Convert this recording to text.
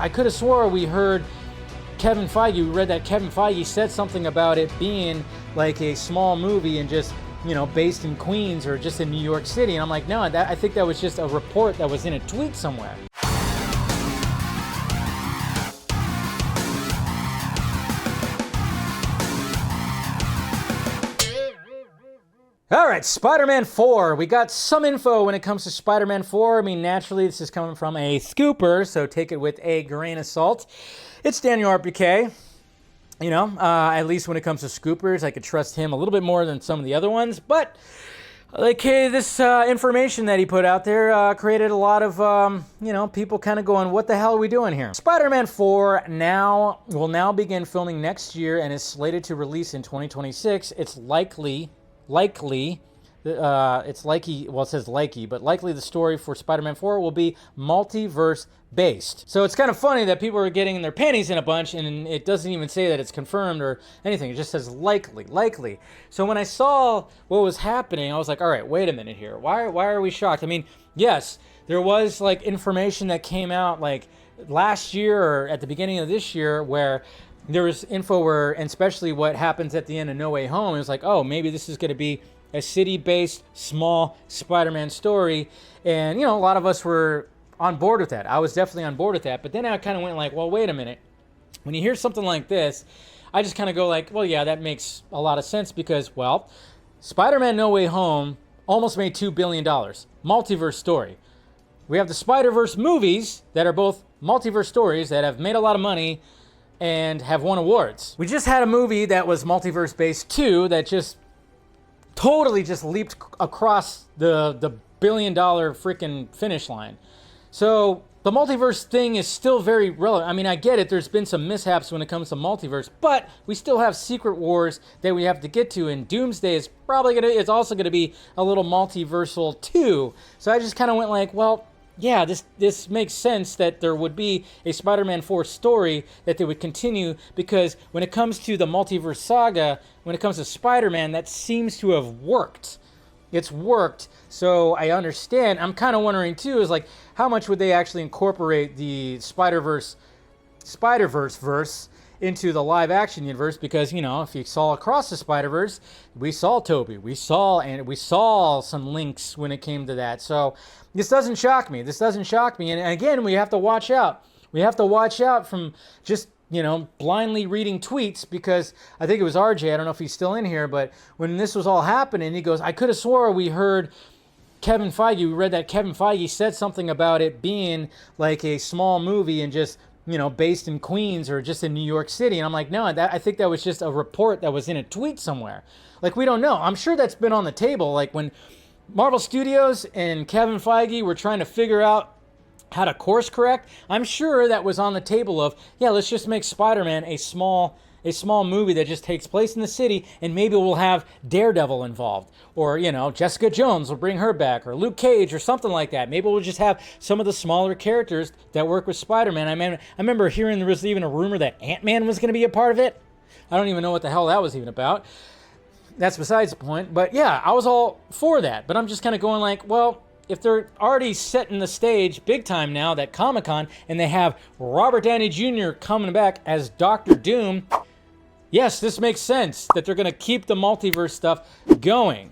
I could have swore we heard Kevin Feige, we read that Kevin Feige said something about it being like a small movie and just, you know, based in Queens or just in New York City. And I'm like, no, I think that was just a report that was in a tweet somewhere. All right, Spider-Man 4. We got some info when it comes to Spider-Man 4. I mean, naturally, this is coming from a scooper, so take it with a grain of salt. It's Daniel RPK. You know, at least when it comes to scoopers, I could trust him a little bit more than some of the other ones. But, like, hey, this information that he put out there created a lot of, you know, people kind of going, what the hell are we doing here? Spider-Man 4 will now begin filming next year and is slated to release in 2026. It's likely, it says likely, but likely the story for Spider-Man 4 will be multiverse based. So it's kind of funny that people are getting their panties in a bunch and it doesn't even say that it's confirmed or anything. It just says likely. So when I saw what was happening, I was like, all right, wait a minute here. Why are we shocked? I mean, yes, there was like information that came out like last year or at the beginning of this year where there was info where, and especially what happens at the end of No Way Home, it was like, oh, maybe this is going to be a city-based, small Spider-Man story. And, you know, a lot of us were on board with that. I was definitely on board with that. But then I kind of went like, well, wait a minute. When you hear something like this, I just kind of go like, well, yeah, that makes a lot of sense because, well, Spider-Man No Way Home almost made $2 billion. Multiverse story. We have the Spider-Verse movies that are both multiverse stories that have made a lot of money and have won awards. We just had a movie that was multiverse based too that just totally just leaped across the billion-dollar freaking finish line. So the multiverse thing is still very relevant. I mean, I get it. There's been some mishaps when it comes to multiverse, but we still have Secret Wars that we have to get to, and Doomsday is it's also gonna be a little multiversal too. So I just kind of went like, well, yeah, this makes sense that there would be a Spider-Man 4 story that they would continue, because when it comes to the multiverse saga, when it comes to Spider-Man, that seems to have worked. It's worked, so I understand. I'm kind of wondering too, is like, how much would they actually incorporate the Spider-Verse verse into the live action universe? Because, you know, if you saw Across the Spider-Verse, we saw Toby, we saw some links when it came to that. So this doesn't shock me. And again, we have to watch out. We have to watch out from just, you know, blindly reading tweets, because I think it was RJ, I don't know if he's still in here, but when this was all happening, he goes, I could have swore we heard Kevin Feige, we read that Kevin Feige said something about it being like a small movie and just, you know, based in Queens or just in New York City. And I'm like, no, I think that was just a report that was in a tweet somewhere. Like, we don't know. I'm sure that's been on the table. Like when Marvel Studios and Kevin Feige were trying to figure out how to course correct, I'm sure that was on the table of, yeah, let's just make Spider-Man a small movie that just takes place in the city, and maybe we'll have Daredevil involved, or, you know, Jessica Jones will bring her back, or Luke Cage or something like that. Maybe we'll just have some of the smaller characters that work with Spider-Man. I remember hearing there was even a rumor that Ant-Man was going to be a part of it. I don't even know what the hell that was even about. That's besides the point. But yeah, I was all for that. But I'm just kind of going like, well, if they're already setting the stage big time now, that Comic-Con, and they have Robert Downey Jr. coming back as Dr. Doom, yes, this makes sense that they're going to keep the multiverse stuff going.